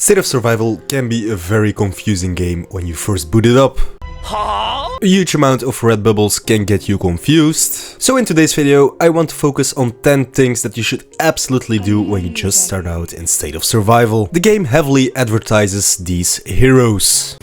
State of Survival can be a very confusing game when you first boot it up. A huge amount of red bubbles can get you confused. So in today's video, I want to focus on 10 things that you should absolutely do when you just start out in State of Survival. The game heavily advertises these heroes.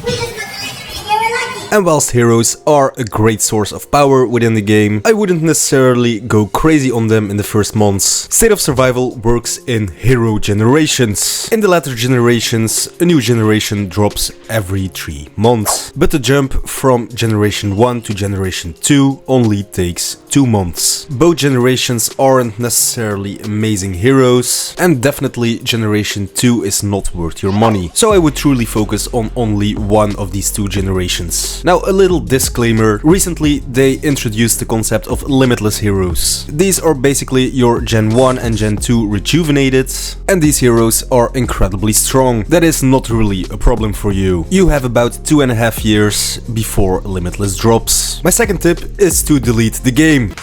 And whilst heroes are a great source of power within the game, I wouldn't necessarily go crazy on them in the first months. State of Survival works in hero generations. In the latter generations, a new generation drops every 3 months. But the jump from generation 1 to generation 2 only takes 2 months. Both generations aren't necessarily amazing heroes, and definitely generation 2 is not worth your money. So I would truly focus on only one of these 2 generations. Now, a little disclaimer, recently they introduced the concept of limitless heroes. These are basically your Gen 1 and Gen 2 rejuvenated, and these heroes are incredibly strong. That is not really a problem for you. You have about 2.5 years before limitless drops. My second tip is to delete the game.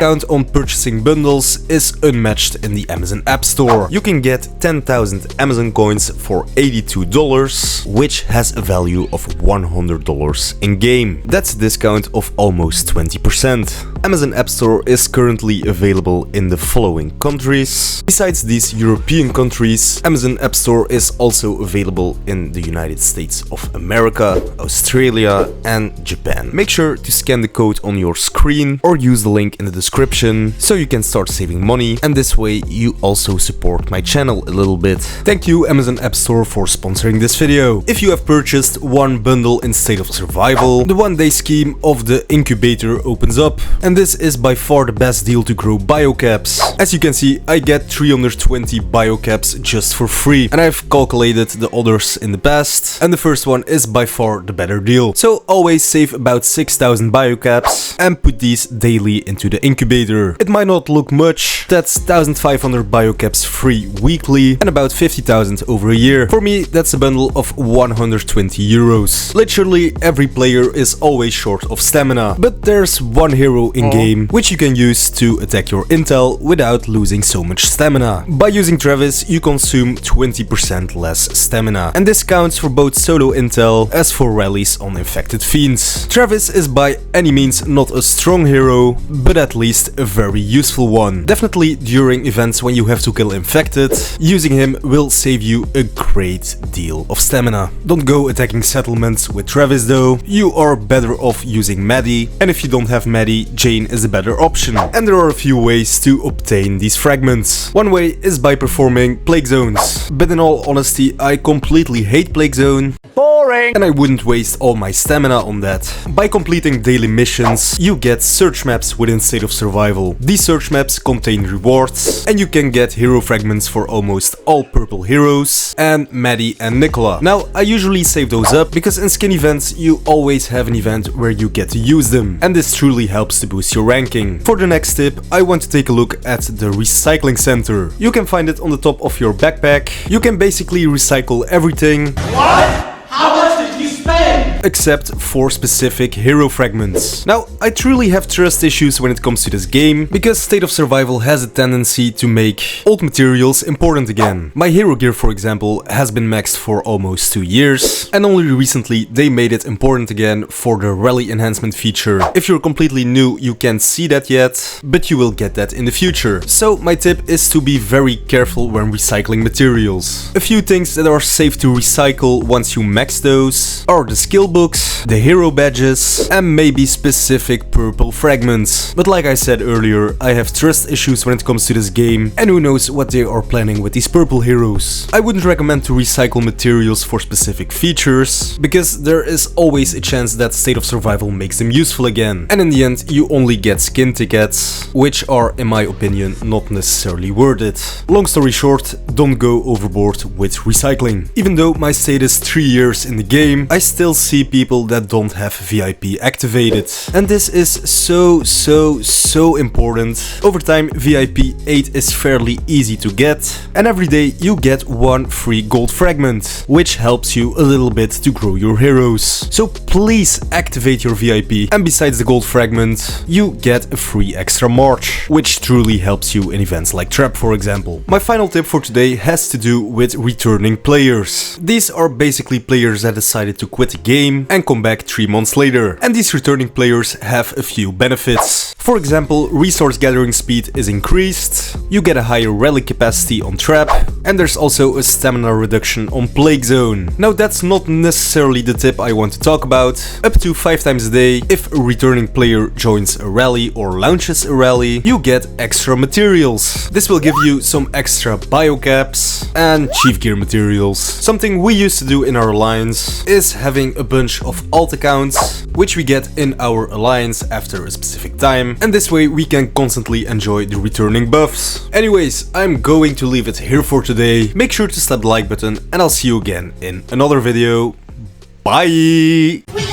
Count on purchasing bundles is unmatched in the Amazon AppStore. You can get 10,000 Amazon coins for $82, which has a value of $100 in-game. That's a discount of almost 20%. Amazon AppStore is currently available in the following countries. Besides these European countries, Amazon AppStore is also available in the United States of America, Australia, and Japan. Make sure to scan the code on your screen or use the link in the description so you can start saving money, and this way you also support my channel a little bit. Thank you Amazon AppStore for sponsoring this video. If you have purchased one bundle in State of Survival, the 1-day scheme of the incubator opens up, and this is by far the best deal to grow Biocaps. As you can see, I get 320 Biocaps just for free, and I've calculated the others in the past, and the first one is by far the better deal. So always save about 6,000 Biocaps and put these daily into the incubator. It might not look much, that's 1,500 Biocaps free weekly and about 50,000 over a year. For me, that's a bundle of 120 euros. Literally every player is always short of stamina, but there's one hero in game which you can use to attack your intel without losing so much stamina. By using Travis, you consume 20% less stamina, and this counts for both solo intel as for rallies on infected fiends. Travis is by any means not a strong hero, but at least a very useful one. Definitely during events when you have to kill infected, using him will save you a great deal of stamina. Don't go attacking settlements with Travis though, you are better off using Maddie, and if you don't have Maddie, Jane is a better option. And there are a few ways to obtain these fragments. One way is by performing plague zones, but in all honesty I completely hate plague zone. Boring! And I wouldn't waste all my stamina on that. By completing daily missions, you get search maps within State of Survival. These search maps contain rewards, and you can get hero fragments for almost all purple heroes, and Maddie and Nicola. Now, I usually save those up, because in skin events you always have an event where you get to use them, and this truly helps to boost your ranking. For the next tip, I want to take a look at the recycling center. You can find it on the top of your backpack. You can basically recycle everything. What? How much did you spend? Except for specific hero fragments. Now, I truly have trust issues when it comes to this game, because State of Survival has a tendency to make old materials important again. My hero gear, for example, has been maxed for almost 2 years, and only recently they made it important again for the rally enhancement feature. If you're completely new, you can't see that yet, but you will get that in the future. So my tip is to be very careful when recycling materials. A few things that are safe to recycle once you max those are the skill books, the hero badges, and maybe specific purple fragments. But like I said earlier, I have trust issues when it comes to this game, and who knows what they are planning with these purple heroes. I wouldn't recommend to recycle materials for specific features, because there is always a chance that State of Survival makes them useful again, and in the end you only get skin tickets, which are, in my opinion, not necessarily worth it. Long story short, don't go overboard with recycling. Even though my state is 3 years in the game, I still see see people that don't have VIP activated. And this is so important. Over time, VIP 8 is fairly easy to get, and every day you get one free gold fragment, which helps you a little bit to grow your heroes. So please activate your VIP, and besides the gold fragment, you get a free extra march, which truly helps you in events like Trap, for example. My final tip for today has to do with returning players. These are basically players that decided to quit the game and come back 3 months later, and these returning players have a few benefits. For example, resource gathering speed is increased, you get a higher rally capacity on Trap, and there's also a stamina reduction on Plague Zone. Now that's not necessarily the tip I want to talk about. Up to 5 times a day, if a returning player joins a rally or launches a rally, you get extra materials. This will give you some extra Biocaps and chief gear materials. Something we used to do in our alliance is having a bunch of alt accounts, which we get in our alliance after a specific time, and this way we can constantly enjoy the returning buffs. Anyways, I'm going to leave it here for today. Make sure to slap the like button, and I'll see you again in another video. Bye!